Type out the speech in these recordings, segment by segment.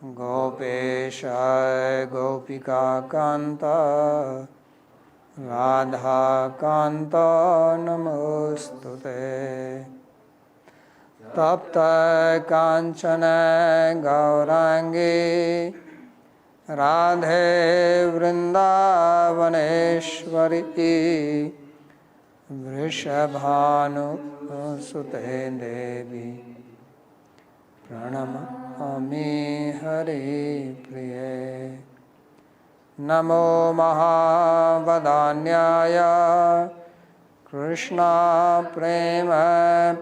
गोपेश गोपिकान्त राधाकान्त नमोस्तुते। तप्त कांचन गौरांगी राधे वृंदावनेश्वरी वृषभानुसुते देवी प्रणमामि हरिप्रिये। नमो महावदान्याय कृष्णा प्रेम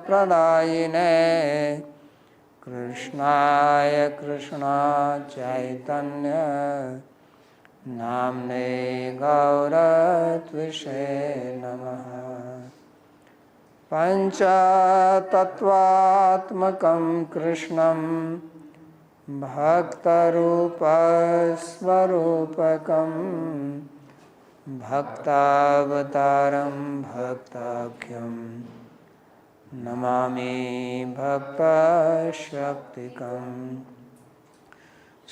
प्रदायिने कृष्णाय कृष्णा चैतन्य नाम्ने गौरत्विषे नमः। पंचतत्वात्मकं कृष्णं भक्तरूपस्वरूपकं भक्तावतारं भक्ताख्यं नमामि भक्तशक्तिकं।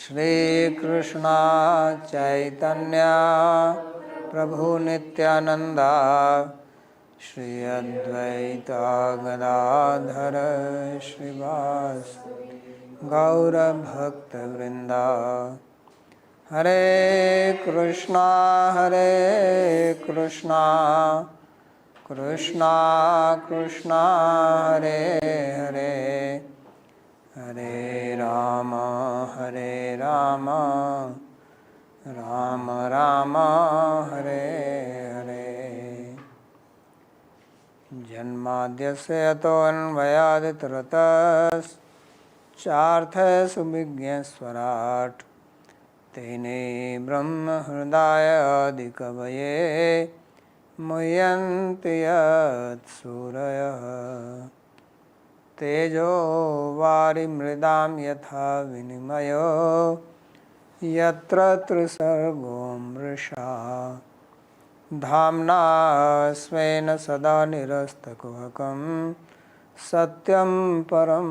श्रीकृष्ण चैतन्य प्रभु नित्यानंदा श्री अद्वैत गदाधर श्रीवासदि गौरभक्तवृंदा। हरे कृष्णा कृष्णा कृष्णा हरे हरे हरे राम राम राम हरे हरे। जन्माद्यस्य यतोऽन्वयादितरतश्चार्थसुविज्ञस्वराट् तेने ब्रह्म हृदय आदिकवये मुह्यन्ति यत्सूरयः। तेजो वारिमृदां यथा विनिमयो यत्र त्रिसर्गो मृषा धाम्ना स्वेन सदा निरस्तकुहकं सत्यं परं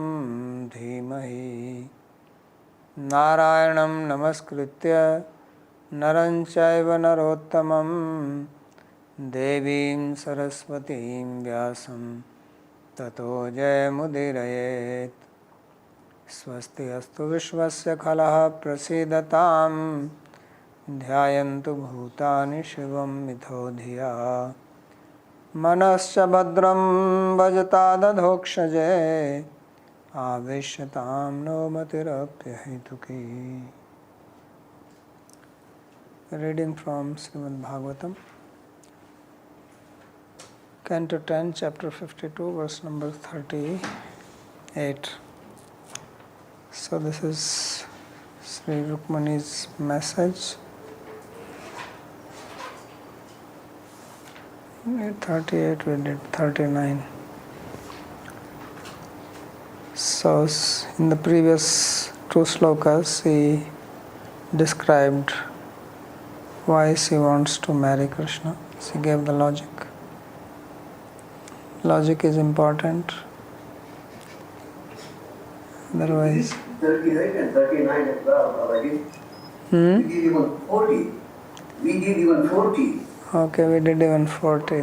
धीमहि। नारायणं नमस्कृत्य नरं चैव नरोत्तमं देवीं सरस्वतीं व्यासं ततो जयमुदीरयेत्। स्वस्ति अस्तु विश्वस्य खलः प्रसीदतां ध्यायन्तु भूतानि शिवं मिथो धिया। मनश्च भद्रं भजतादधोक्षजे आवेश्यतां no मतिरप्यहेतुकी। Reading from Śrīmad Bhāgavatam, canto 10, chapter 52, verse number 38. So this is Sri Rukmani's message. 38, we did 39. So in the previous two slokas he described why she wants to marry Krishna. She gave the logic. Logic is important. Otherwise 38 and 39 as well, Babaji. We did even 40. We did even 40. Okay, we did even 40.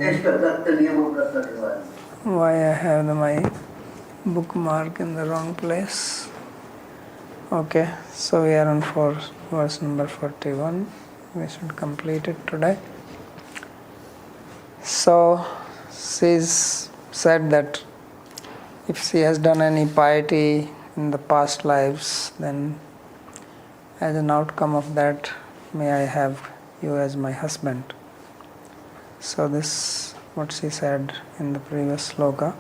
Why I have my bookmark in the wrong place? Okay, so we are on verse number 41. We should complete it today. So she said that if she has done any piety in the past lives, then as an outcome of that, may I have you as my husband. So this what she said in the previous sloka.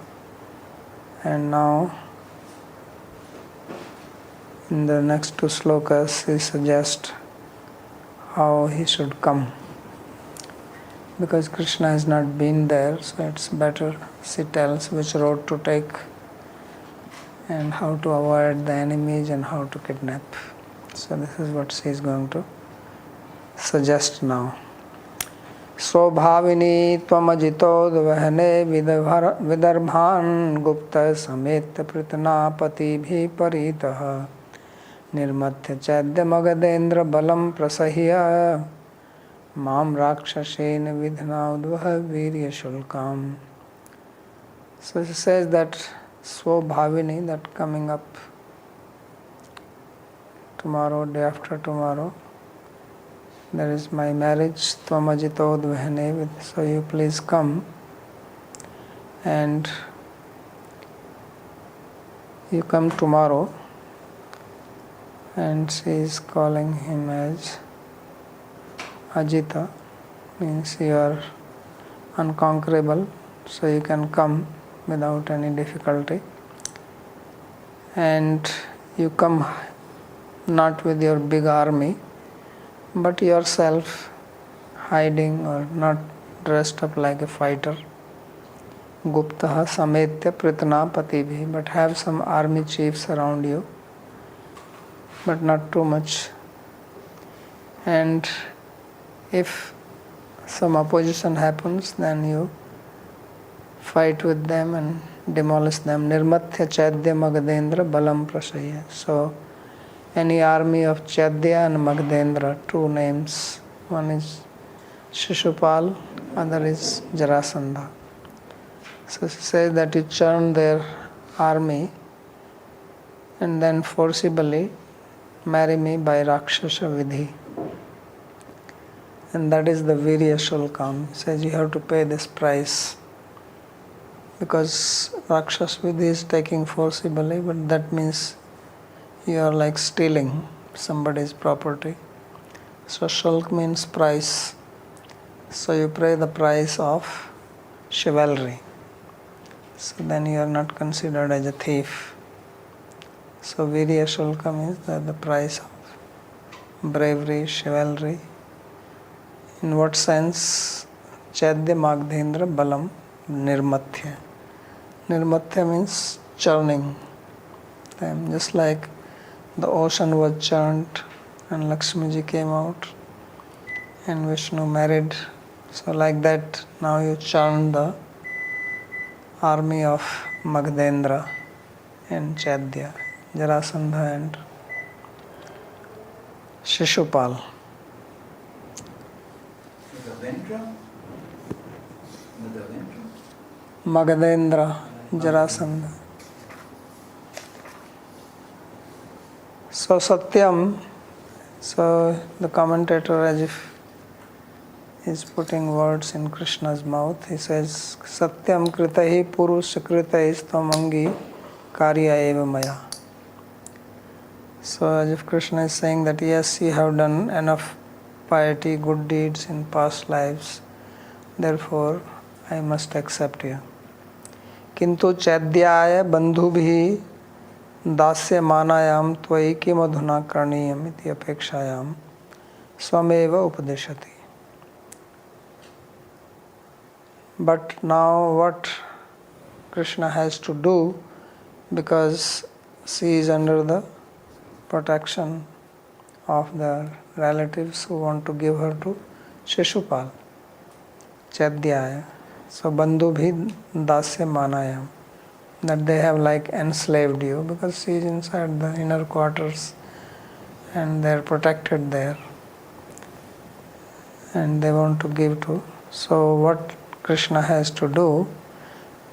And now in the next two slokas she suggests how he should come. Because Krishna has not been there, so it's better she tells which road to take and how to avoid the enemies and how to kidnap. So this is what she is going to suggest now. स्वभाविनी त्वमजितोद्वहने विदर्भान् गुप्त समेत पृतनापतिभिः परितः Nirmatya Chaidya Magadendra Balam Prasahya Mam Rakshasena Vidhana Udvaha Virya Shulkam. So he says that Swabhavini, that coming up tomorrow, day after tomorrow, there is my marriage, Tvamajito Udvahane, so you please come. And you come tomorrow. And she is calling him as Ajita, means you are unconquerable, so you can come without any difficulty. And you come not with your big army, but yourself hiding or not dressed up like a fighter. Guptaha sametya pritana patibhi, but have some army chiefs around you, but not too much. And if some opposition happens, then you fight with them and demolish them. Nirmatya Chaidya Magadendra Balam Prasaya. So any army of Chaidya and Magadendra, two names. One is Shishupal, other is Jarasandha. So she says that you churn their army and then forcibly marry me by Rakshasa Vidhi. And that is the Virya Shulkam. Says you have to pay this price. Because Rakshasa Vidhi is taking forcibly, but that means you are like stealing somebody's property. So Shulk means price. So you pay the price of chivalry. So then you are not considered as a thief. So Virya Shulkam is the price of bravery, chivalry. In what sense? Chaidya Magdhendra Balam Nirmatya. Nirmatya means churning them, just like the ocean was churned and Lakshmi ji came out and Vishnu married. So like that, now you churn the army of Magdhendra and Chaidya, Jarasandha and Shishupal. Magadendra, Jarasandha. So Satyam, so the commentator as if is putting words in Krishna's mouth. He says, Satyam kritahi purusha kritahi stvamangi karya eva maya. So as if Krishna is saying that yes, you have done enough piety, good deeds in past lives, therefore I must accept you. Kintu chadyaya bandhubhi dasya manayam tvai kim adhuna karniyam iti apekshayam swameva upadeshati. But now what Krishna has to do, because she is under the protection of the relatives who want to give her to Shishupal, Chadyaya. So Bandhu bhi dasya manayam, that they have like enslaved you, because she is inside the inner quarters and they are protected there and they want to give to. So what Krishna has to do,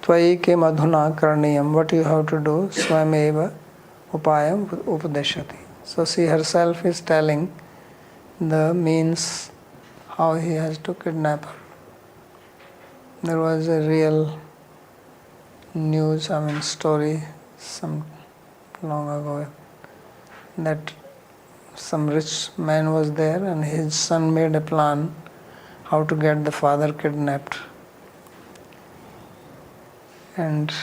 Tvai kim adhuna karniyam, what you have to do, swameva upayam upadeshati. So she herself is telling the means how he has to kidnap her. There was a real story some long ago, that some rich man was there and his son made a plan how to get the father kidnapped and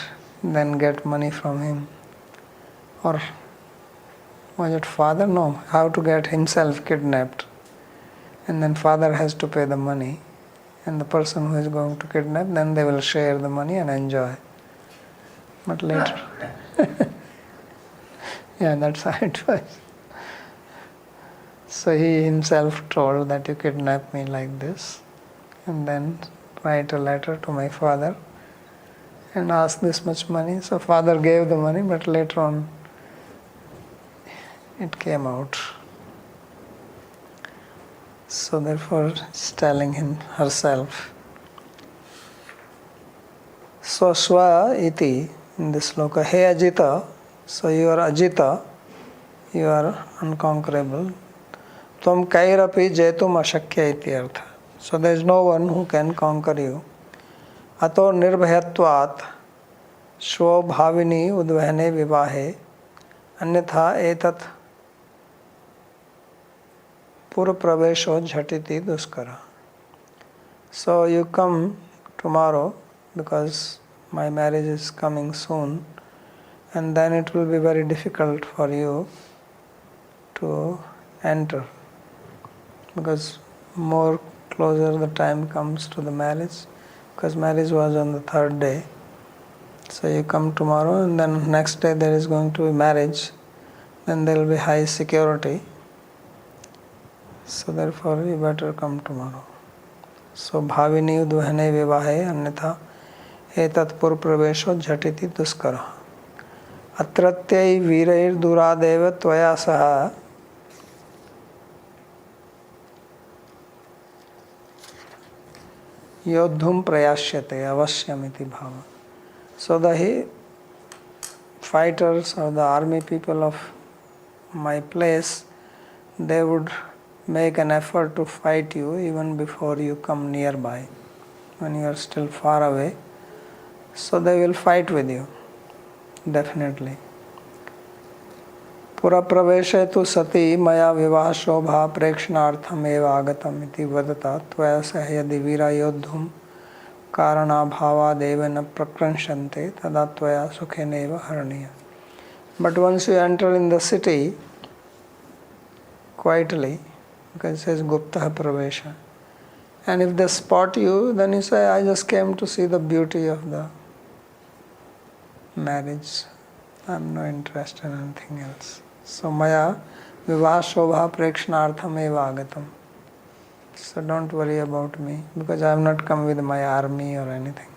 then get money from him. Or was it father? No, how to get himself kidnapped. And then father has to pay the money. And the person who is going to kidnap, then they will share the money and enjoy. But later, yeah, that's how it was. So he himself told that you kidnap me like this, and then write a letter to my father and ask this much money. So father gave the money, but later on it came out. So therefore she's telling him herself. Swaswa iti in this sloka, Hey Ajita, so you are Ajita, you are unconquerable. Tvam kairapi jetum ashakya iti artha. So there is no one who can conquer you. Ato nirbhayatvat स्वभाविनी उद्वहने विवाहे अन्यथा एतत् पूर्व प्रवेशो झटिति दुष्कर. So you come tomorrow because my marriage is coming soon, and then it will be very difficult for you to enter, because more closer the time comes to the marriage, because marriage was on the third day. So you come tomorrow, and then next day there is going to be marriage, then there will be high security. So therefore you better come tomorrow. So bhavini udvahane vivahe अन्यथा एतत् पूर्व प्रवेशो झटिति दुष्करः. अत्रत्यै वीरैर्दुरादेव त्वया सह योद्धुं प्रयास्यते अवश्यमिति भावः. So the fighters or the army people of my place, they would make an effort to fight you even before you come nearby, when you are still far away. So they will fight with you, definitely. Pura praveshe tu sati maya vivaha shobha prekshanaartham eva agatam iti vadata tvaya sahyadi vira yodhum karana bhava devena prakranshante tadattvaya sukheneva haraniya. But once you enter in the city quietly, because it says gupta pravesha, and if they spot you, then you say, I just came to see the beauty of the marriage, I am no interest in anything else. So maya vivaha shobha prekshanartham eva agatam. So don't worry about me, because I have not come with my army or anything.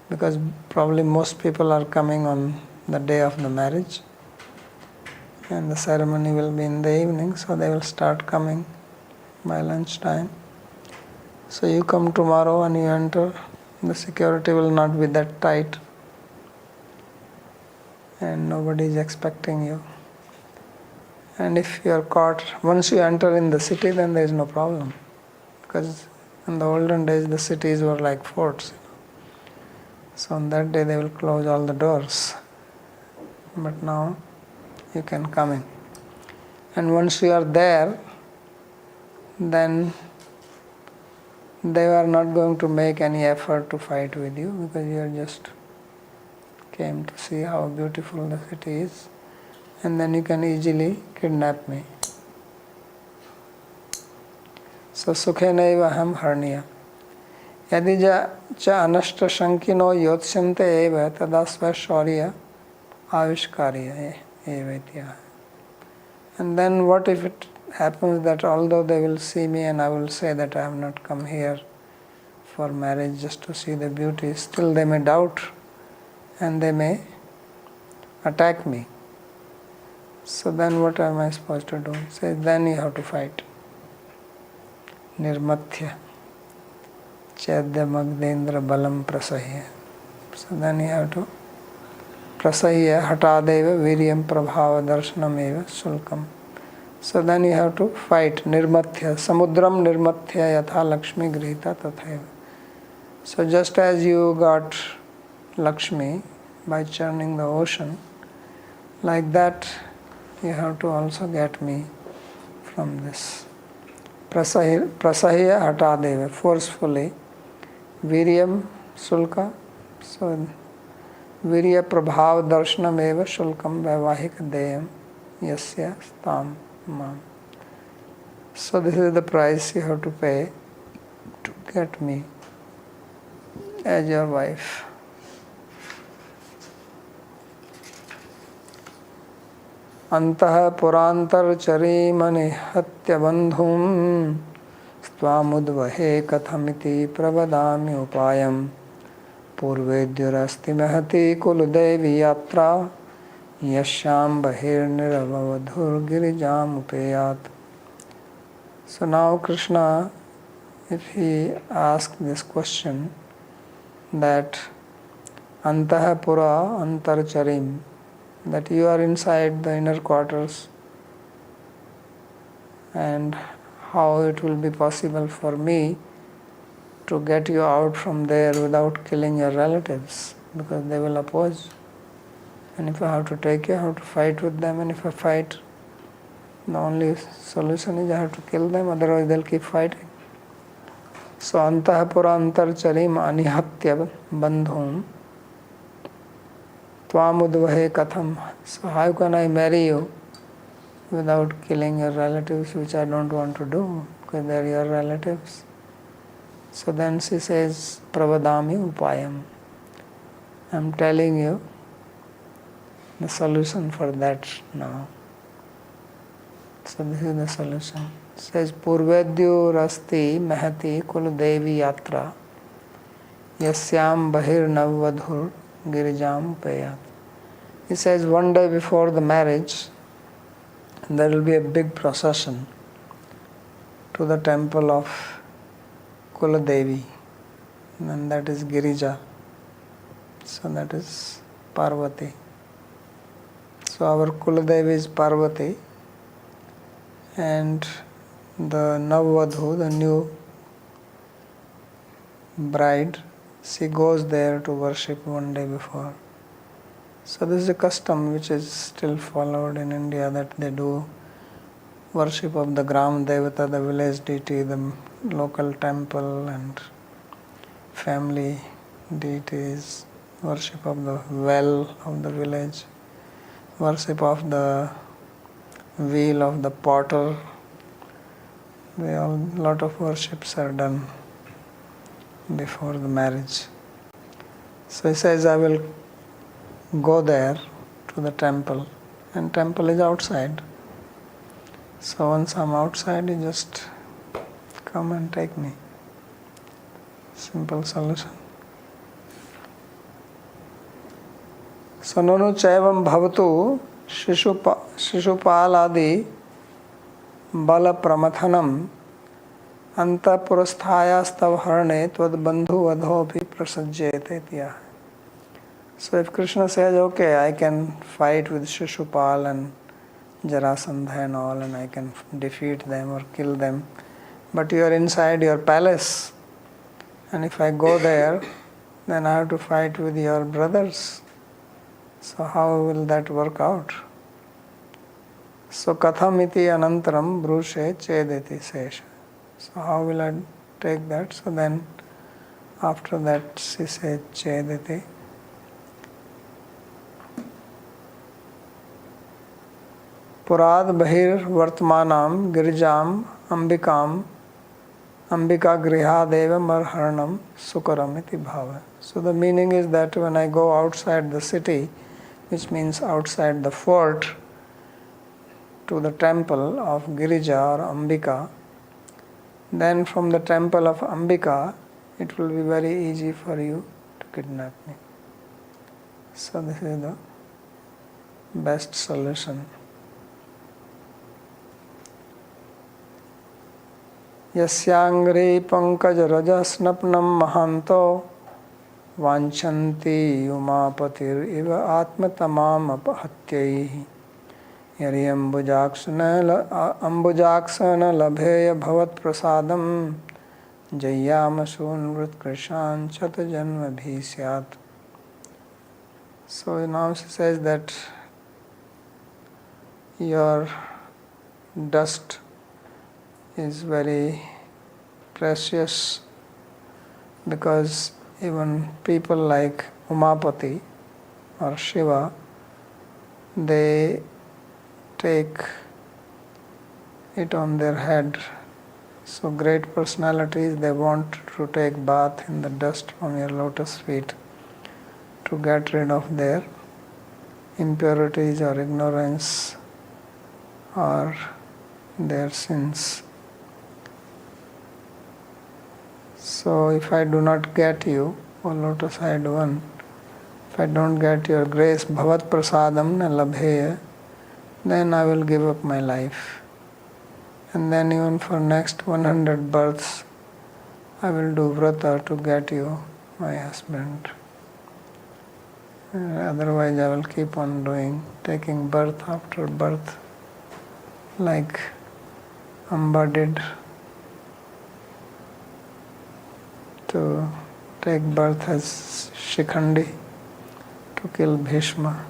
Because probably most people are coming on the day of the marriage, and the ceremony will be in the evening, so they will start coming by lunchtime. So you come tomorrow and you enter, the security will not be that tight, and nobody is expecting you. And if you are caught, once you enter in the city, then there is no problem. Because in the olden days, the cities were like forts. So on that day, they will close all the doors. But now, you can come in. And once you are there, then they are not going to make any effort to fight with you, because you are just came to see how beautiful the city is. And then you can easily kidnap me. So sukhenaiva aham harniya. Yadi cha anashta shankino yotsyante eva tada svashaurya avishkarya eva itya. And then what if it happens that although they will see me and I will say that I have not come here for marriage just to see the beauty, still they may doubt and they may attack me. So then what am I supposed to do? Say, then you have to fight. Nirmathya Chaidya Magdendra Balam Prasahya. So then you have to Prasahya Hatadeva Viryam Prabhava Darshanam Eva Sulkam. So then you have to fight. Nirmathya Samudram Nirmathya Yatha Lakshmi Grihita Tatheva. So just as you got Lakshmi by churning the ocean, like that you have to also get me from this. Prasahya Hatadeva, forcefully. Viryam Sulka. So Virya Prabhav Darshanam Eva Shulkam Vaivahika Deyam Yasya Stam Mam. So this is the price you have to pay to get me as your wife. Antah purantar charimani hatya bandhum stvamudvahe kathamiti pravadami upayam purvedyarasti mahati kuludevi yatra Yasyam bahir niravavadhur girijam upeyat. So now Krishna, if he asks this question that Antaha Pura Antarcharim, that you are inside the inner quarters, and how it will be possible for me to get you out from there without killing your relatives, because they will oppose. And if I have to take you, I have to fight with them, and if I fight, the only solution is I have to kill them, otherwise they'll keep fighting. So Antah Pura Antarcharim Anihatya Bandhum Tvamudvahe Katham. So how can I marry you without killing your relatives, which I don't want to do, because they are your relatives? So then she says, Pravadami Upayam. I am telling you the solution for that now. So this is the solution. It says, Purvedyu Rasti Mahati Kuladevi Yatra Yasyam Bahir Navvadhur Girijam Payat. He says, one day before the marriage, there will be a big procession to the temple of Kuladevi, and that is Girija. So that is Parvati. So our Kuladevi is Parvati, and the Navvadhu, the new bride, she goes there to worship one day before. So this is a custom which is still followed in India, that they do worship of the Gram Devata, the village deity, the local temple and family deities, worship of the well of the village, worship of the wheel of the potter. A lot of worships are done before the marriage. So he says, I will go there to the temple, and temple is outside. So once I'm outside, you just come and take me. Simple solution. So nanu chaivam bhavatu shishupaladi bala pramathanam anta purasthayastava harne tvad bandhu adhopi prasajyate tya. So if Krishna says, okay, I can fight with Shishupal and Jarasandha and all, and I can defeat them or kill them, but you are inside your palace, and if I go there, then I have to fight with your brothers. So how will that work out? So kathamiti anantaram brushe chedeti sesha. So how will I take that? So then after that she said chedeti. Purad bahir vartmanam girijam ambikam ambika grihadeva marharanam sukaram iti bhava. So the meaning is that when I go outside the city, which means outside the fort, to the temple of Girija or Ambika, then from the temple of Ambika, it will be very easy for you to kidnap me. So this is the best solution. Yasyangri pankaj raja snapnam mahanto vanchanti umapatir iva atmatamam apahatyaihi yari ambujaksana labheya bhavat prasadam jayamasun vritkrishan chatajanma bhisyat. So now she says that your dust is very precious, because even people like Umapati or Shiva, they take it on their head. So great personalities, they want to take bath in the dust from your lotus feet to get rid of their impurities or ignorance or their sins. So if I do not get you, O lotus-eyed one, if I don't get your grace, bhavat prasadam na labheya, then I will give up my life. And then even for next 100 births, I will do vrata to get you, my husband. Otherwise I will keep on taking birth after birth, like Amba did, to take birth as Shikhandi to kill Bhishma.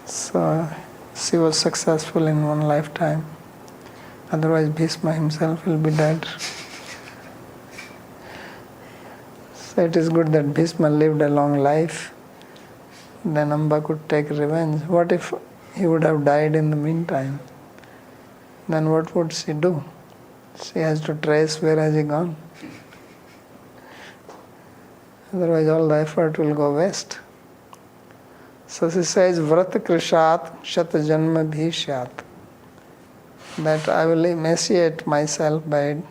So she was successful in one lifetime. Otherwise Bhishma himself will be dead. So it is good that Bhishma lived a long life. Then Amba could take revenge. What if he would have died in the meantime? Then what would she do? She has to trace where has he gone. Otherwise all the effort will go waste. So she says, Vrata krishat shat janma bhishyat. That I will emaciate myself by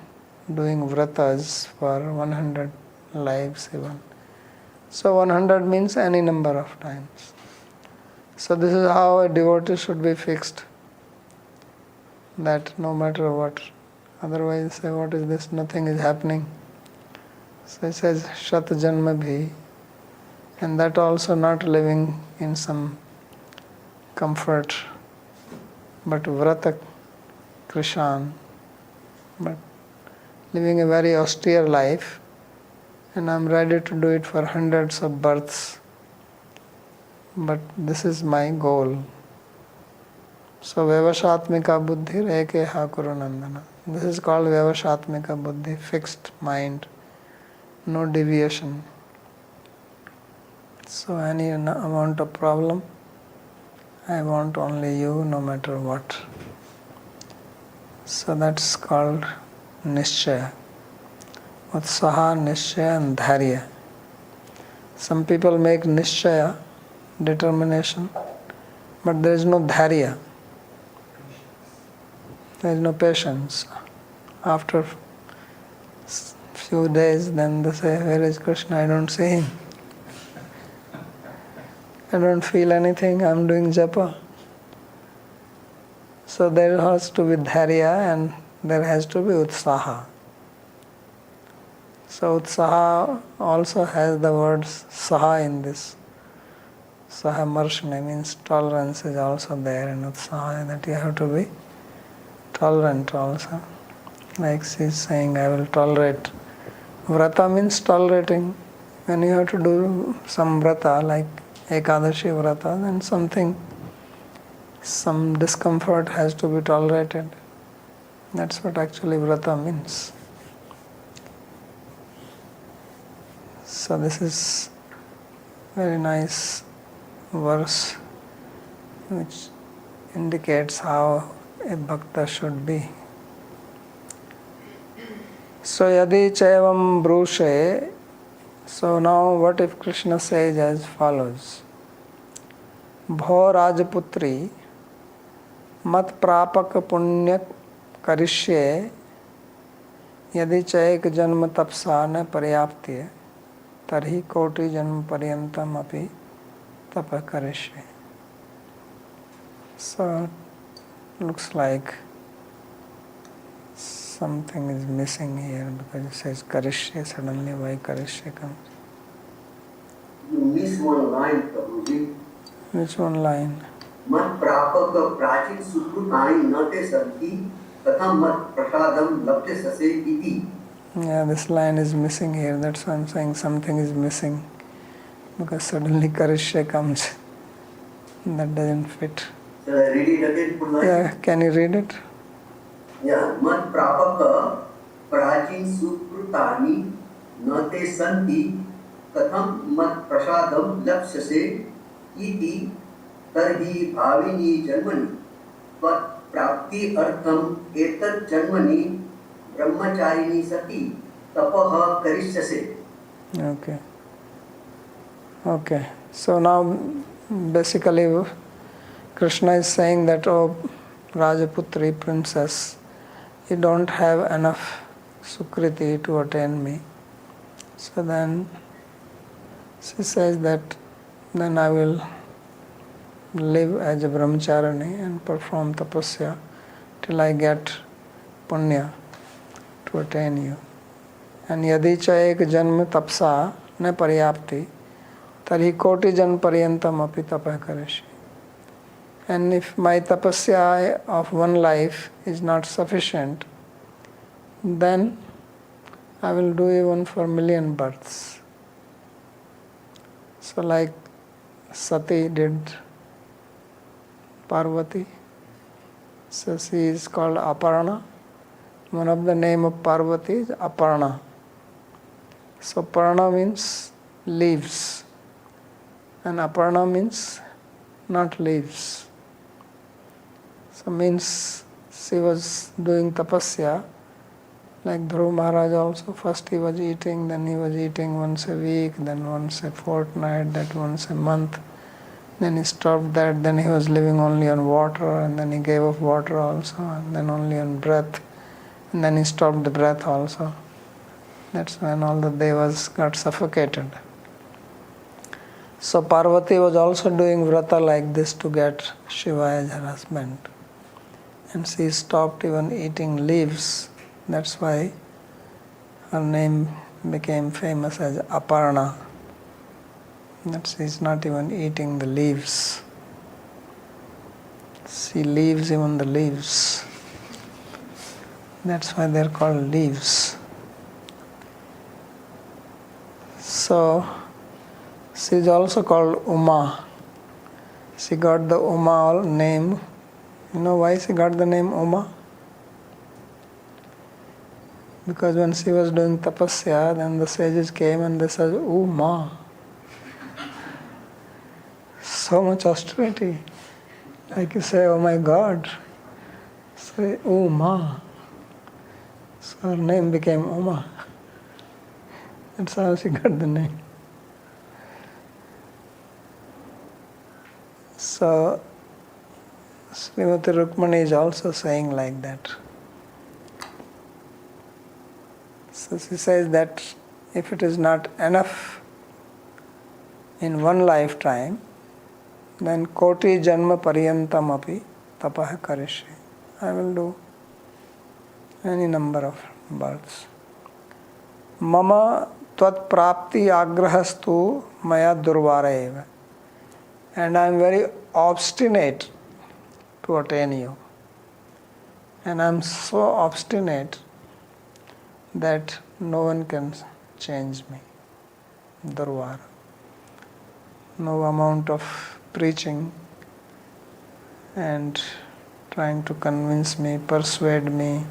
doing vratas for 100 lives even. So 100 means any number of times. So this is how a devotee should be fixed. That no matter what. Otherwise say, what is this? Nothing is happening. So it says, Shat Janma Bhi. And that also not living in some comfort, but Vrata Krishan, but living a very austere life, and I'm ready to do it for hundreds of births. But this is my goal. So Vyavashatmika Buddhi Rekeha Kurunandana. This is called Vyavashatmika Buddhi, fixed mind, no deviation. So any amount of problem, I want only you no matter what. So that's called Nishchaya. Utsaha, Nishchaya and Dharya. Some people make Nishchaya, determination, but there is no Dharya. There is no patience. After few days, then they say, where is Krishna? I don't see him. I don't feel anything, I'm doing japa. So there has to be dharya and there has to be utsaha. So utsaha also has the words saha in this. Saha marshna means tolerance is also there in utsaha, that you have to be tolerant also. Like she is saying, I will tolerate. Vrata means tolerating. When you have to do some vrata like Ekadashi Vrata, then some discomfort has to be tolerated. That's what actually Vrata means. So this is very nice verse which indicates how a bhakta should be. So yadi chaivam brushe. So now what if Krishna says as follows? Bho Rajaputri mat prapak punya karishye yadi chaik janma tapsa na paryaptye tarhi koti janma paryantam api tapa karishye. So looks like something is missing here because it says karishye, suddenly why karishye comes? You miss one line, Prabhuji. Which one line? Mat prapak prachin sukrutani nate santi katham mat prasadam labte sase iti. Yeah, this line is missing here. That's why I'm saying something is missing. Because suddenly karishye comes. That doesn't fit. Shall I read it again, full line? Yeah, can you read it? Yeah, mat prapaka prachin sukrutani nate santi katham mat prasadam lapsase iti tarhi bhavini janmani tvat prapti artham etat janmani brahmacharini sati tapaha karishyase. Okay. So now basically Krishna is saying that, oh Rajaputri, princess, you don't have enough sukriti to attain me. So then She says that then I will live as a brahmacharini and perform tapasya till I get punya to attain you. And yadi cha ek janma tapsa na paryapti tarhi koti jan paryantam api tapah karishi. And if my tapasya of one life is not sufficient, then I will do even for million births. So like Sati did Parvati, so she is called Aparna. One of the name of Parvati is Aparna. So Parna means leaves and Aparna means not leaves. So means she was doing tapasya like Dhruv Maharaj also. First he was eating, then he was eating once a week, then once a fortnight, then once a month. Then he stopped that, then he was living only on water, and then he gave up water also, and then only on breath, and then he stopped the breath also. That's when all the devas got suffocated. So Parvati was also doing vrata like this to get Shiva as her husband. And she stopped even eating leaves. That's why her name became famous as Aparna. That she is not even eating the leaves. She leaves even the leaves. That's why they're called leaves. So she is also called Uma. She got the Uma name. You know why she got the name Uma? Because when she was doing tapasya, then the sages came and they said, Uma. So much austerity. Like you say, oh my God. Say, Uma. So her name became Uma. That's how she got the name. So, Srimati Rukmani is also saying like that. So she says that if it is not enough in one lifetime, then koti janma paryantam api tapah karishi. I will do any number of births. Mama tvat prapti agrahastu maya durvara eva. And I am very obstinate to attain you. And I am so obstinate that no one can change me. Durvara. No amount of preaching and trying to convince me, persuade me,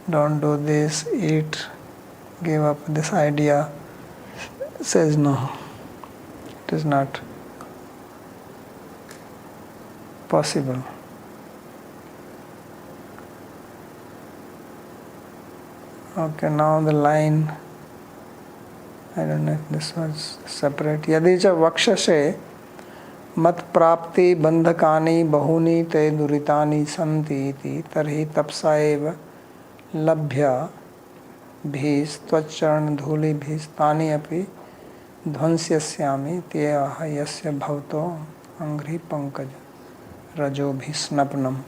don't do this, eat, give up this idea, says no, it is not possible. Okay, now the line, I don't know if this was separate. Yadi cha vakshase mat prapti bandhakani bahuni te duritani santi iti tarhi tapsa eva labhya bhis tvacharan dhuli bhis tani api dhvansyasyami te ahayasya bhavto angri pankaj rajo bhisnapnam.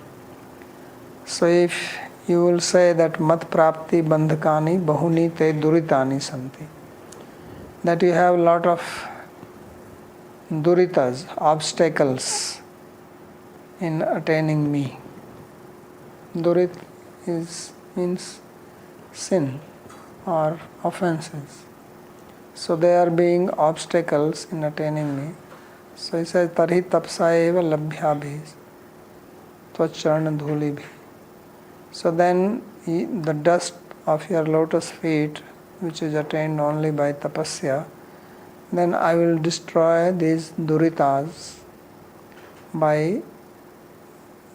So if you will say that mat prapti bandhakani bahuni te duritani santi, that you have a lot of duritas, obstacles in attaining me. Durit means sin or offenses. So they are being obstacles in attaining me. So he says, Tarhi tapsa eva labhyabhis tvacharana dhulibhi. So then the dust of your lotus feet, which is attained only by tapasya, then I will destroy these duritas by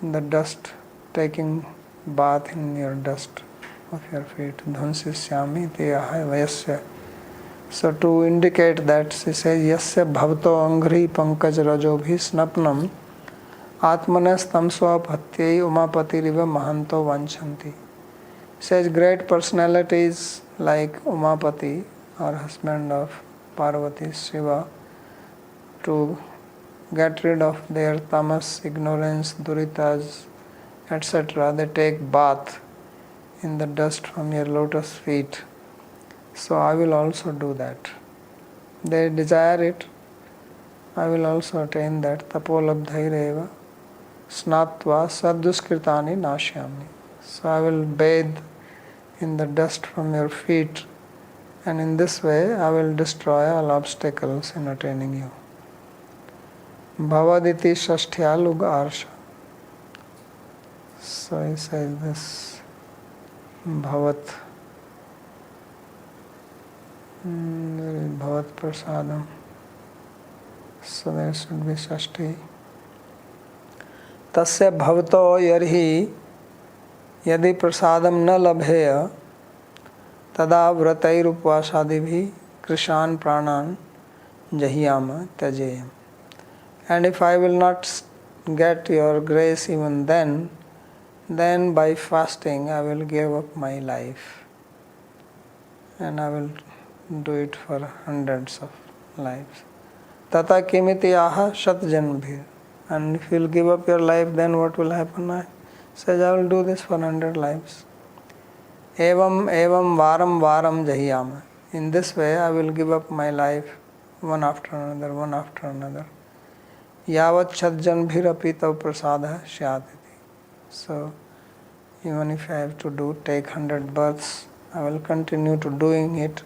the dust, taking bath in your dust of your feet. Dhvansisyami te ahayasya. So to indicate that, she says, Yasya bhavto angri pankaj rajo bhisnapnam atmanas tamsva bhatyai umapatiriva mahanto vanchanti. Says great personalities like Umapati, or husband of Parvati, Shiva, to get rid of their tamas, ignorance, duritas, etc. They take bath in the dust from your lotus feet. So I will also do that. They desire it, I will also attain that. Tapolabdhaireva snatva sadduskritani nashyami. So I will bathe in the dust from your feet, and in this way I will destroy all obstacles in attaining you. Bhavaditi Shashtyaluga Arsha. So he says this Bhavat Bhavat Prasadam. So there should be Shashti. Tasya bhavato yarhi yadi prasadam na labheya tada vratair upvasadibhi krishan pranan jahiyama tajeyam. And if I will not get your grace even then by fasting I will give up my life. And I will do it for hundreds of lives. Tata kimiti aha shat janmabhir. And if you will give up your life, then what will happen? I says, I will do this for 100 lives. Evam varam varam jahiyama. In this way, I will give up my life one after another, one after another. Yavat chadjanbhir api tav prasada shyatiti. So, even if I have to take 100 births, I will continue to doing it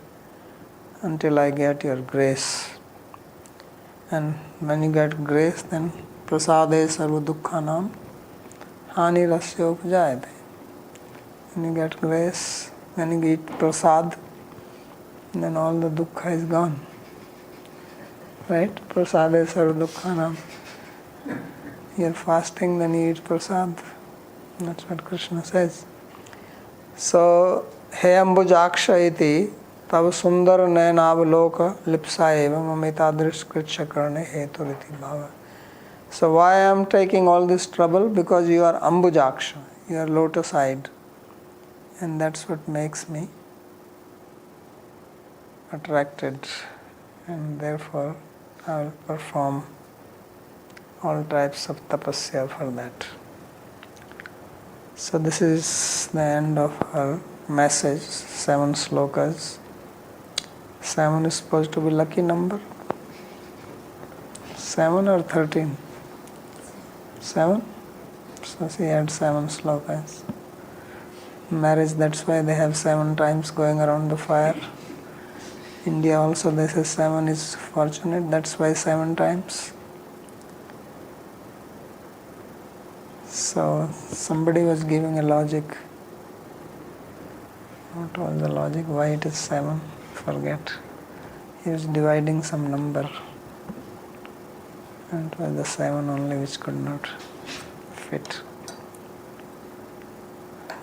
until I get your grace. And when you get grace, then prasade sarva dukkhanam hani rasya upjayate. When you get grace, when you eat prasad, then all the dukkha is gone. Right? Prasade sarva dukkhanam. You're fasting, then you eat prasad. That's what Krishna says. So, he ambujaksha iti tav sundar nayanavaloka lipsa eva mamitadrish kritsha karne heturiti bhava. So why I am taking all this trouble? Because you are ambujaksha, you are lotus-eyed. And that's what makes me attracted. And therefore I will perform all types of tapasya for that. So this is the end of her message, 7 slokas. 7 is supposed to be lucky number. 7 or 13? 7? So she had 7 slokas. Marriage, that's why they have 7 times going around the fire. India also they say 7 is fortunate, that's why 7 times. So somebody was giving a logic. What was the logic? Why it is 7? Forget. He was dividing some number. And it was the 7 only which could not fit.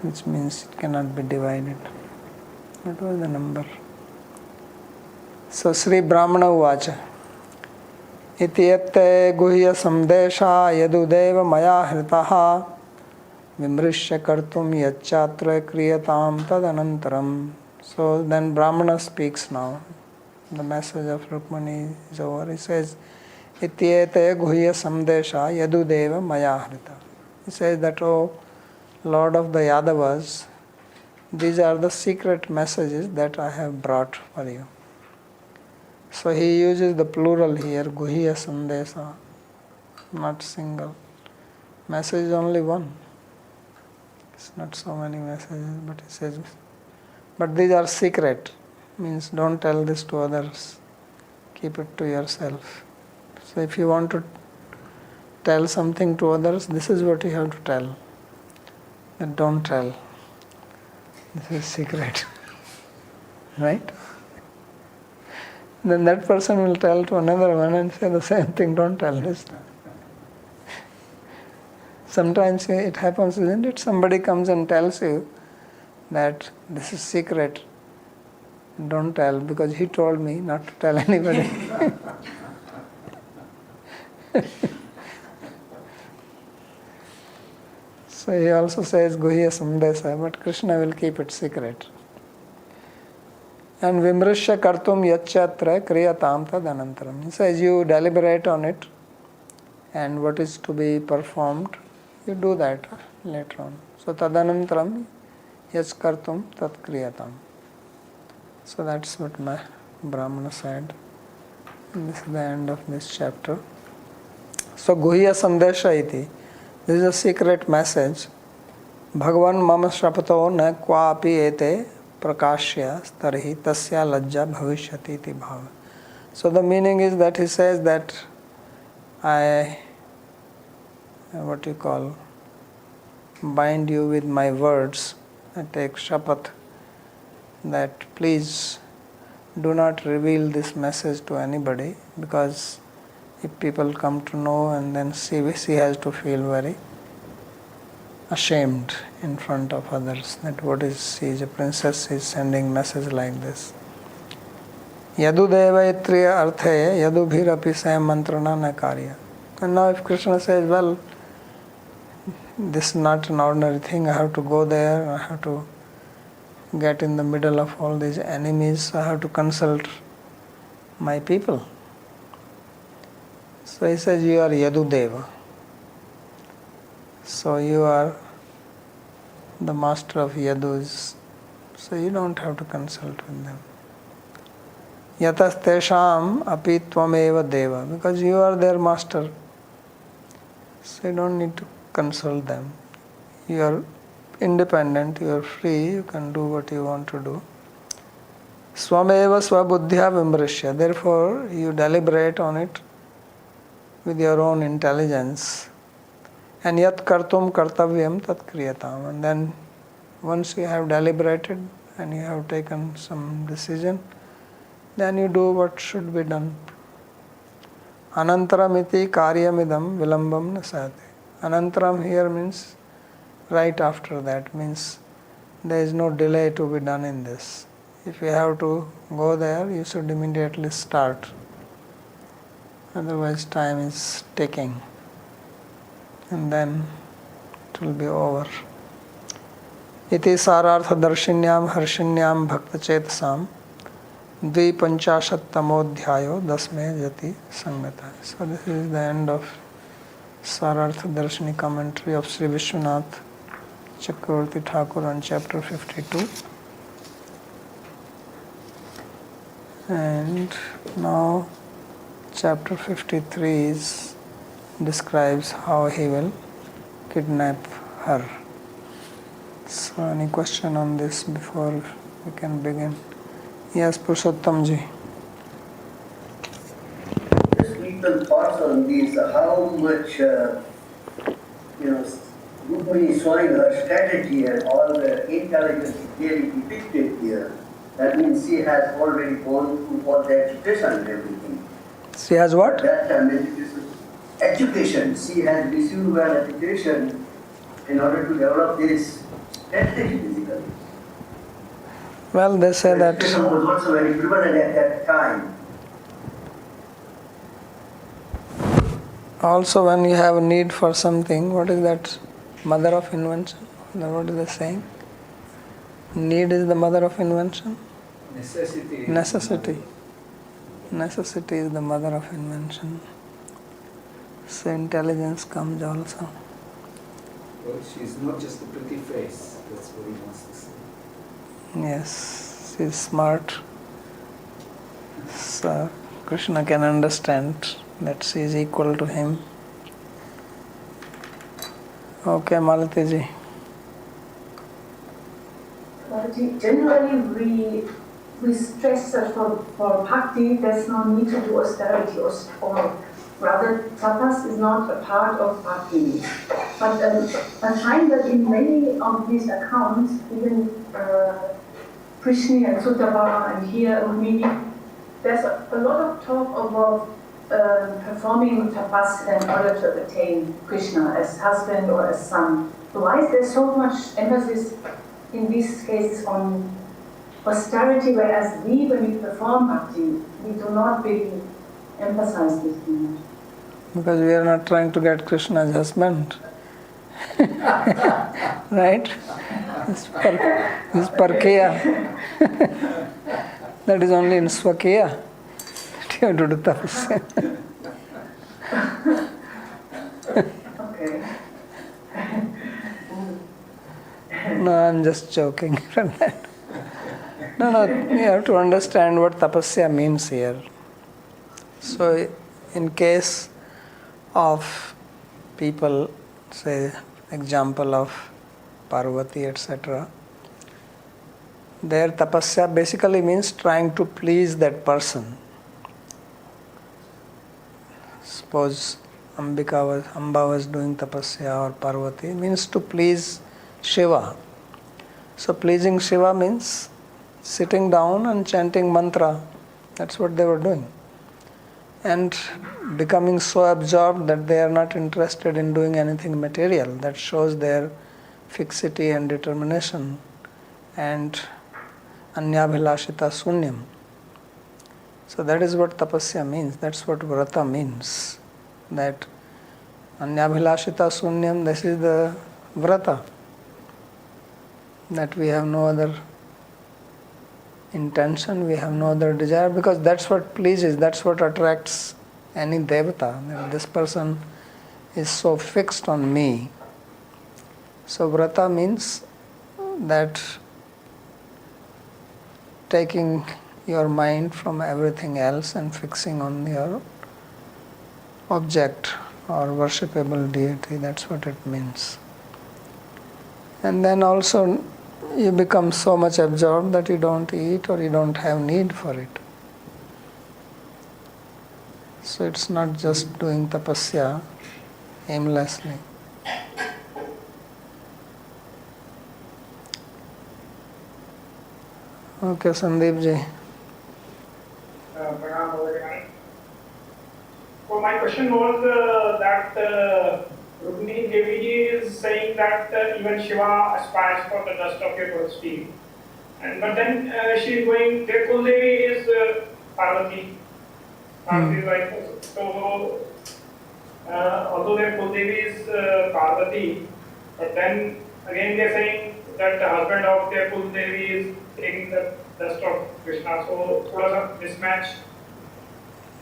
Which means it cannot be divided. What was the number? So Sri Brahmana Uvacha Itiyate guhya samdesha yadudeva maya hritaha vimrishya kartum yachatra kriyatam tadanantaram. So then Brahmana speaks now. The message of Rukmani is over. He says, Ityete guhya samdesha yadudeva maya hrita. He says that, oh Lord of the Yadavas, these are the secret messages that I have brought for you. So he uses the plural here, guhya sandesa, not single. Message is only one. It's not so many messages, but he says, but these are secret, means don't tell this to others, keep it to yourself. So if you want to tell something to others, this is what you have to tell. But don't tell. This is secret. Right? Then that person will tell to another one and say the same thing, don't tell this. Sometimes it happens, isn't it? Somebody comes and tells you that this is secret, don't tell, because he told me not to tell anybody. So he also says guhya sandesa, but Krishna will keep it secret. And vimrishya kartum yachatra kriyatam tad anantaram. He says you deliberate on it and what is to be performed, you do that later on. So tadanantaram yach kartum tat kriyatam. So that's what my Brahmana said. And this is the end of this chapter. So guhya sandesha iti. This is a secret message. Bhagavan mama shapato na kwapi ete prakashya starhi tasya lajja bhavishyati iti bhava. So the meaning is that he says that I, bind you with my words. I take shapat that please do not reveal this message to anybody, because if people come to know and then she has to feel very ashamed in front of others that she is a princess, she is sending message like this. Yadu devaitriya arthe yadu bhirapi sayam mantrana na karya. And now if Krishna says, well, this is not an ordinary thing, I have to go there, I have to get in the middle of all these enemies, I have to consult my people. So he says, you are Yadu Deva. So you are the master of Yadus. So you don't have to consult with them. Yatas tesham api tvameva deva. Because you are their master. So you don't need to consult them. You are independent, you are free, you can do what you want to do. Swameva swabuddhya vimrishya. Therefore, you deliberate on it with your own intelligence. And yat kartum kartavyam tat kriyatam. And then once you have deliberated and you have taken some decision, then you do what should be done. Anantaram iti karyamidam vilambam nasate. Anantaram here means right after that, means there is no delay to be done in this. If you have to go there, you should immediately start. Otherwise time is ticking. And then it will be over. Iti sarartha darshinyam harshinyam bhakta chetasam dvi panchashat tamodhyayo dasme jati sangata. So this is the end of Sarartha Darshini commentary of Sri Vishwanath Chakravarti Thakur on chapter 52. And now chapter 53 describes how he will kidnap her. So any question on this before we can begin? Yes, Purushottamji. Just little thoughts on these, how much, Rukmini is showing her strategy and all the intelligence clearly depicted here. That means she has already gone through all the education and everything. She has what? That time education. She has received well education in order to develop this strategy physically. Well, they say that education was also very prevalent at that time. also when you have a need for something, what is that? Mother of invention? What is the saying? Need is the mother of invention? Necessity. Necessity. Necessity is the mother of invention. So intelligence comes also. Well, she's not just a pretty face. That's what he wants to say. Yes, she is smart. So Krishna can understand that she is equal to him. Okay, Malati ji. Generally, we stress that for bhakti, there's no need to do austerity or rather, tapas is not a part of bhakti. But I find that in many of these accounts, even Krishna and Sutta and here Rukmini, there's a lot of talk about performing tapas in order to attain Krishna as husband or as son. So why is there so much emphasis in these cases on austerity, whereas when we perform bhakti, we do not really emphasize this too much? Because we are not trying to get Krishna as husband. Right? It's parkeya. That is only in Swakiya. You have to do tapasya. Okay. No, I'm just joking. No, you have to understand what tapasya means here. So, in case of people, say, example of Parvati, etc., their tapasya basically means trying to please that person. Suppose Amba was doing tapasya or Parvati, means to please Shiva. So pleasing Shiva means sitting down and chanting mantra. That's what they were doing. And becoming so absorbed that they are not interested in doing anything material. That shows their fixity and determination and anyabhilashita sunyam. So that is what tapasya means. That's what vrata means. That anyabhilashita sunyam, this is the vrata. That we have no other intention, we have no other desire, because that's what pleases, that's what attracts any devata. This person is so fixed on me. So vrata means that taking your mind from everything else and fixing on your object or worshipable deity. That's what it means. And then also you become so much absorbed that you don't eat or you don't have need for it. So it's not just doing tapasya aimlessly. Okay, Sandeep ji. So my question was that Rukmini Devi ji is saying that even Shiva aspires for the dust of your Lord's feet. And but then she is going, their Kuldevi is Parvati. Parvati is like, so although their Kuldevi is Parvati, but then again they are saying that the husband of their Kuldevi is taking the dust of Krishna. So thoda sa mismatch.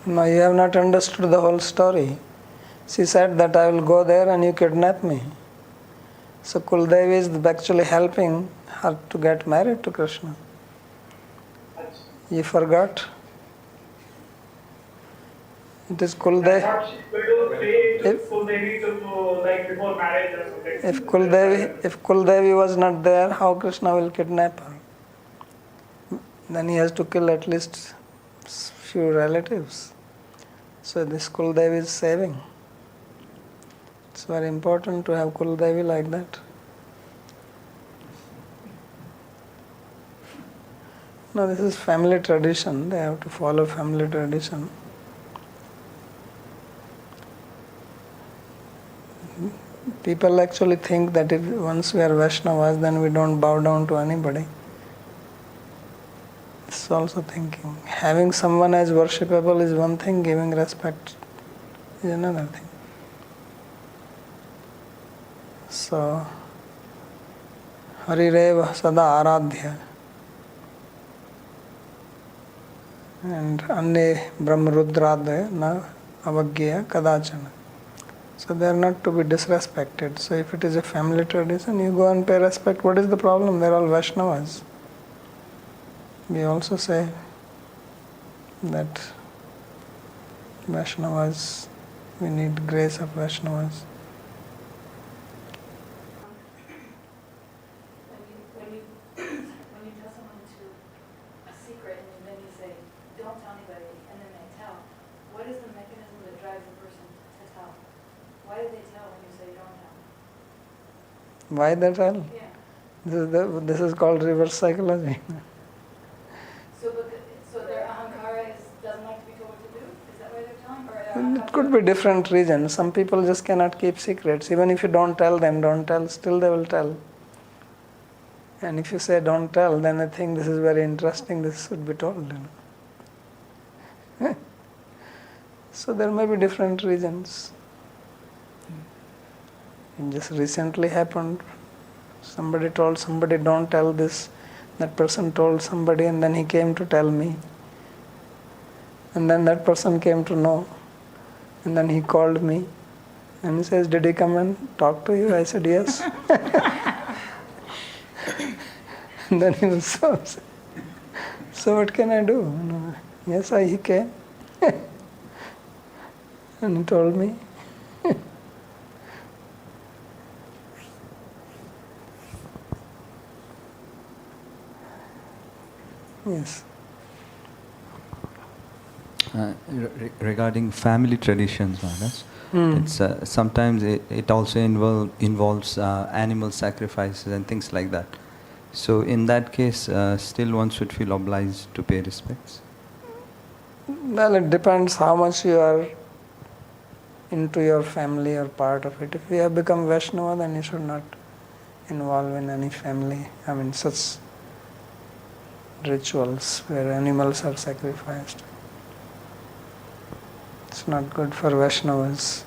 No, you have not understood the whole story. She said that I will go there and you kidnap me. So Kuldevi is actually helping her to get married to Krishna. You forgot? It is Kuldevi. I thought she will pray to Kuldevi to like before marriage or something. If Kuldevi was not there, how Krishna will kidnap her? Then he has to kill at least few relatives. So this Kuldevi is saving. It's very important to have Kuldevi like that. No, this is family tradition. They have to follow family tradition. People actually think that if once we are Vaishnavas, then we don't bow down to anybody. It's also thinking. Having someone as worshipable is one thing, giving respect is another thing. So, Harireva Sada Aradhya and Anye Brahmarudradaya Na Avagya Kadachana. So they are not to be disrespected. So if it is a family tradition, you go and pay respect. What is the problem? They are all Vaishnavas. We also say that Vaishnavas, we need grace of Vaishnavas. When you tell someone a secret and then you say, don't tell anybody, and then they tell, what is the mechanism that drives the person to tell? Why did they tell when you say don't tell? Why they tell? Yeah. This is called reverse psychology. So their ahankara doesn't like to be told what to do? Is that why they're telling? Or It could be different reasons. Some people just cannot keep secrets. Even if you don't tell them, don't tell, still they will tell. And if you say don't tell, then they think this is very interesting, this should be told. So there may be different reasons. It just recently happened. Somebody told somebody don't tell this That person told somebody and then he came to tell me. And then that person came to know. And then he called me. And he says, did he come and talk to you? I said, yes. And then he was so upset. So what can I do? No. Yes, he came. And he told me. Yes. Regarding family traditions, Maharaj, it's sometimes it also involves animal sacrifices and things like that. So in that case, still one should feel obliged to pay respects. Well, it depends how much you are into your family or part of it. If you have become Vaishnava, then you should not involve in any family. Such rituals where animals are sacrificed. It's not good for Vaishnavas.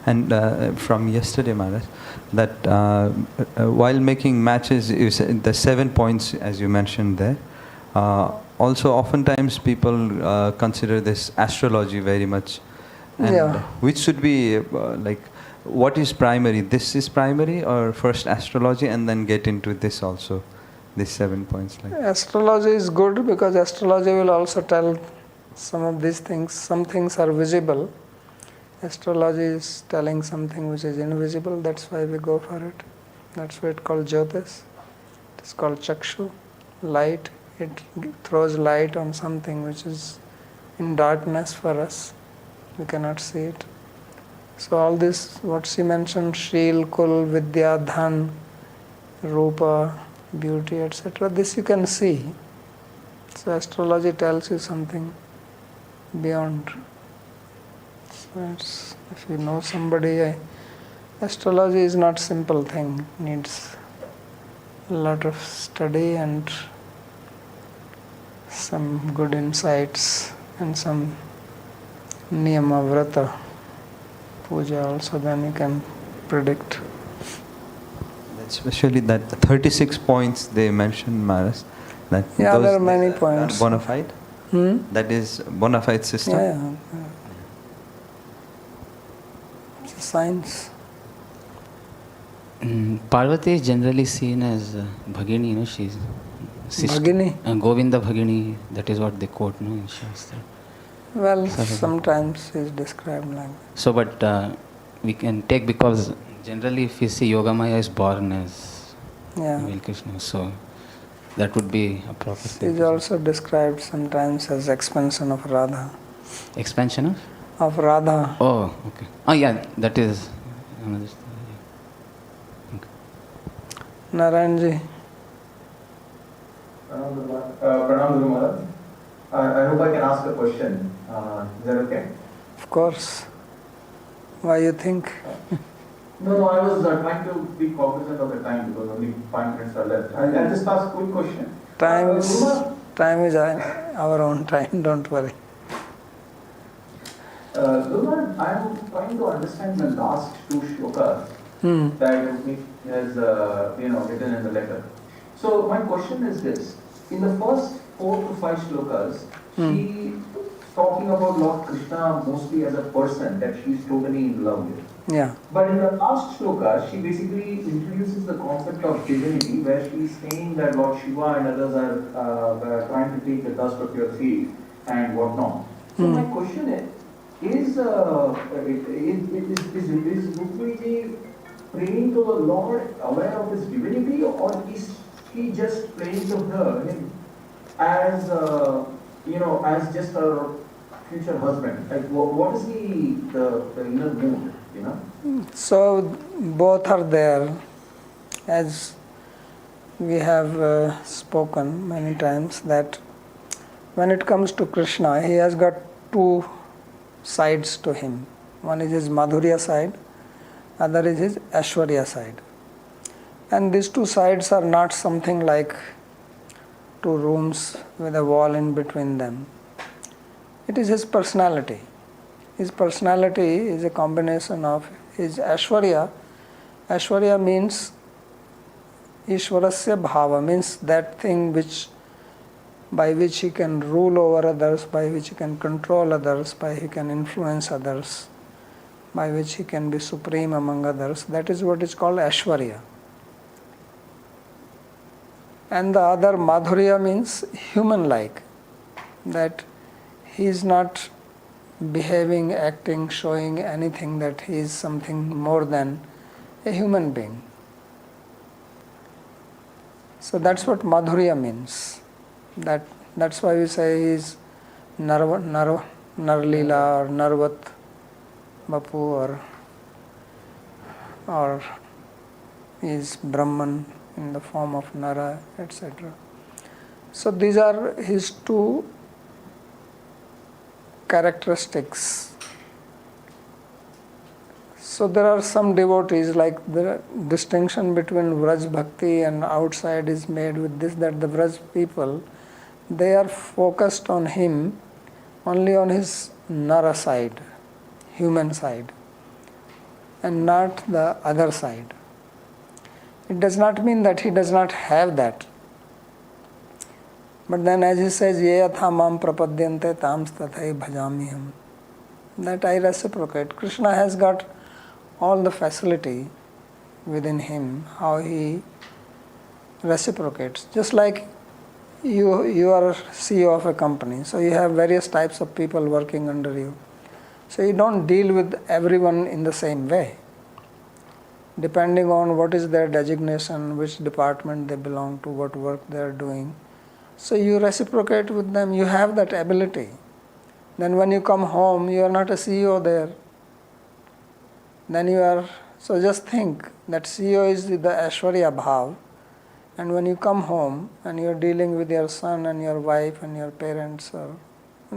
And from yesterday, Maharaj, that while making matches, you said the 7 points, as you mentioned there, also oftentimes people consider this astrology very much. And which should be what is primary? This is primary, or first astrology and then get into this also, these 7 points? Astrology is good because astrology will also tell some of these things. Some things are visible. Astrology is telling something which is invisible. That's why we go for it. That's why it's called Jyotish. It's called Chakshu, light. It throws light on something which is in darkness for us. We cannot see it. So all this, what she mentioned, Shil, Kul, Vidya, Dhan, Rupa, beauty, etc., this you can see. So astrology tells you something beyond. So if you know somebody, astrology is not simple thing. It needs a lot of study and some good insights and some niyama vrata puja also, then you can predict. Especially that 36 points they mentioned, Maharaj. That there are many points. Bona fide? That is bona fide system? Yeah. It's a science. Parvati is generally seen as Bhagini, she's sister. Bhagini? Govinda Bhagini, that is what they quote in Shastra. Well, sometimes is described like that. So, but we can take, because generally if you see Yogamaya is born as Veil Krishna, so that would be a proper thing. It is also described sometimes as expansion of Radha. Expansion of? Of Radha. Oh, okay. Oh yeah, that is another story. Okay. Narayanji. Pranam Guru Maharaj. I hope I can ask a question. Is that okay? Of course. Why you think? No, I was trying to be cognizant of the time because only 5 minutes are left. I'll just ask a quick question. Time is our own time, don't worry. Guru, I'm trying to understand the last 2 shlokas that Rukmini has written in the letter. So my question is this. In the first 4 to 5 shlokas, she talking about Lord Krishna mostly as a person that she is totally in love with. Yeah. But in the last shloka, she basically introduces the concept of divinity, where she is saying that Lord Shiva and others are trying to take the dust of your feet and whatnot. So my question is Rukmini praying to the Lord aware of his divinity, or is he just praying to him as as just her future husband? Like, what is the inner mood? So both are there, as we have spoken many times, that when it comes to Krishna, he has got 2 sides to him. One is his Madhurya side, other is his Aishwarya side. And these 2 sides are not something like 2 rooms with a wall in between them. It is his personality. His personality is a combination of his Aishwarya. Aishwarya means Ishwarasya Bhava, means that thing by which he can rule over others, by which he can control others, by which he can influence others, by which he can be supreme among others. That is what is called Aishwarya. And the other Madhurya means human-like, that he is not behaving, acting, showing anything that he is something more than a human being. So that's what Madhurya means. That's why we say he is Rāsa-līlā or Narvat Bapu or he is Brahman in the form of Nara, etc. So these are his two characteristics. So there are some devotees, like the distinction between Vraj Bhakti and outside is made with this, that the Vraj people, they are focused on him only on his Nara side, human side, and not the other side. It does not mean that he does not have that. But then as he says, Ye yatha mam prapadyante tams tathai bhajamiham, that I reciprocate. Krishna has got all the facility within him, how he reciprocates. Just like you are CEO of a company, so you have various types of people working under you. So you don't deal with everyone in the same way. Depending on what is their designation, which department they belong to, what work they are doing. So you reciprocate with them, you have that ability. Then when you come home, you are not a CEO there. Then you are, so just think that CEO is the Aishwarya Bhav, and when you come home and you are dealing with your son and your wife and your parents or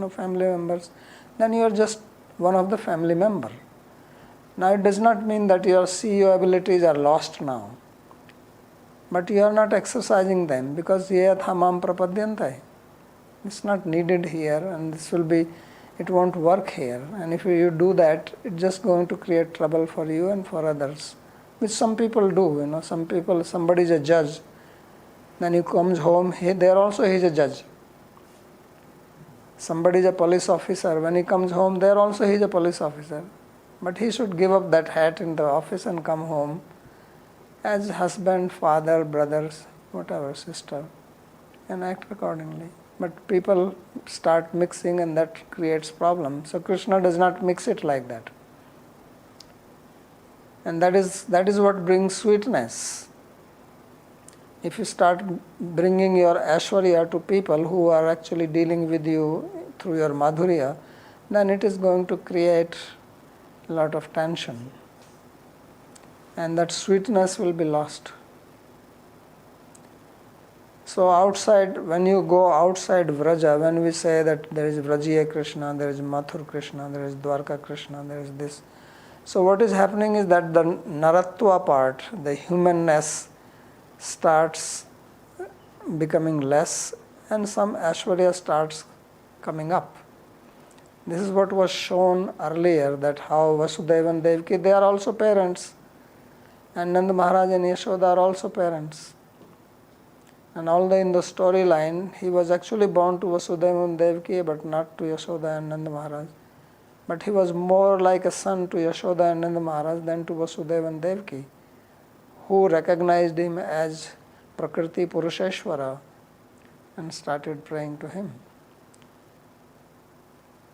family members, then you are just one of the family member. Now it does not mean that your CEO abilities are lost now, but you are not exercising them because ye yatha mam prapadyantai. It's not needed here, and it won't work here. And if you do that, it's just going to create trouble for you and for others, which some people do. Somebody is a judge, then he comes home, there also he is a judge. Somebody is a police officer, when he comes home, there also he is a police officer. But he should give up that hat in the office and come home as husband, father, brothers, whatever, sister, and act accordingly. But people start mixing and that creates problems. So Krishna does not mix it like that. And that is what brings sweetness. If you start bringing your Aishwarya to people who are actually dealing with you through your Madhurya, then it is going to create a lot of tension. And that sweetness will be lost. So when you go outside Vraja, when we say that there is Vrajiya Krishna, there is Mathur Krishna, there is Dwarka Krishna, there is this. So what is happening is that the Naratva part, the humanness, starts becoming less and some Aishwarya starts coming up. This is what was shown earlier, that how Vasudeva and Devaki, they are also parents. And Nanda Maharaj and Yashoda are also parents. And although in the storyline, he was actually born to Vasudeva and Devaki, but not to Yashoda and Nanda Maharaj. But he was more like a son to Yashoda and Nanda Maharaj than to Vasudeva and Devaki, who recognized him as Prakriti Purusheshwara and started praying to him.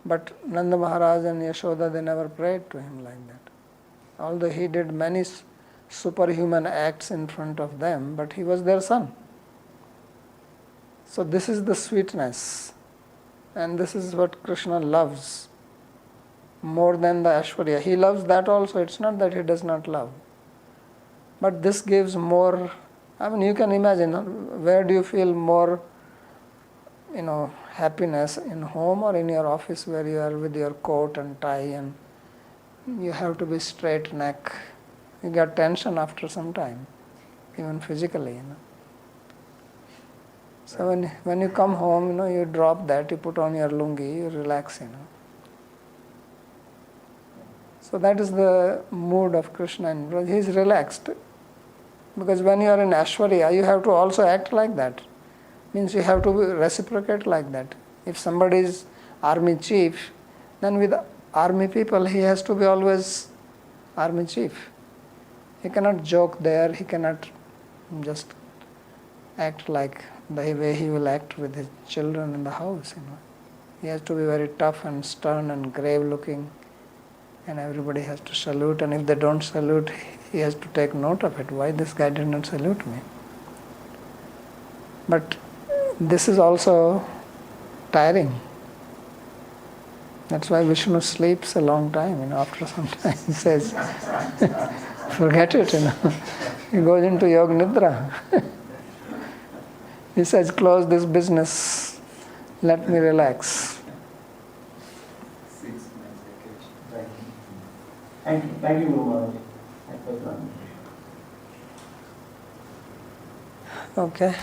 But Nanda Maharaj and Yashoda, they never prayed to him like that. Although he did many superhuman acts in front of them, but he was their son. So this is the sweetness, and this is what Krishna loves more than the Aishwarya. He loves that also, it's not that he does not love. But this gives more, you can imagine, where do you feel more, happiness, in home or in your office where you are with your coat and tie and you have to be straight neck. You get tension after some time, even physically, So when you come home, you drop that, you put on your lungi, you relax, So that is the mood of Krishna. And he is relaxed. Because when you are in Aishwarya, you have to also act like that. Means you have to reciprocate like that. If somebody is army chief, then with army people he has to be always army chief. He cannot joke there, he cannot just act like the way he will act with his children in the house. He has to be very tough and stern and grave looking, and everybody has to salute, and if they don't salute, he has to take note of it. Why this guy did not salute me? But this is also tiring. That's why Vishnu sleeps a long time, after some time he says, forget it, He goes into Yoga Nidra. He says, close this business, let me relax. 6 months vacation. Thank you. Thank you, Guru Maharaj. Thank you. Okay.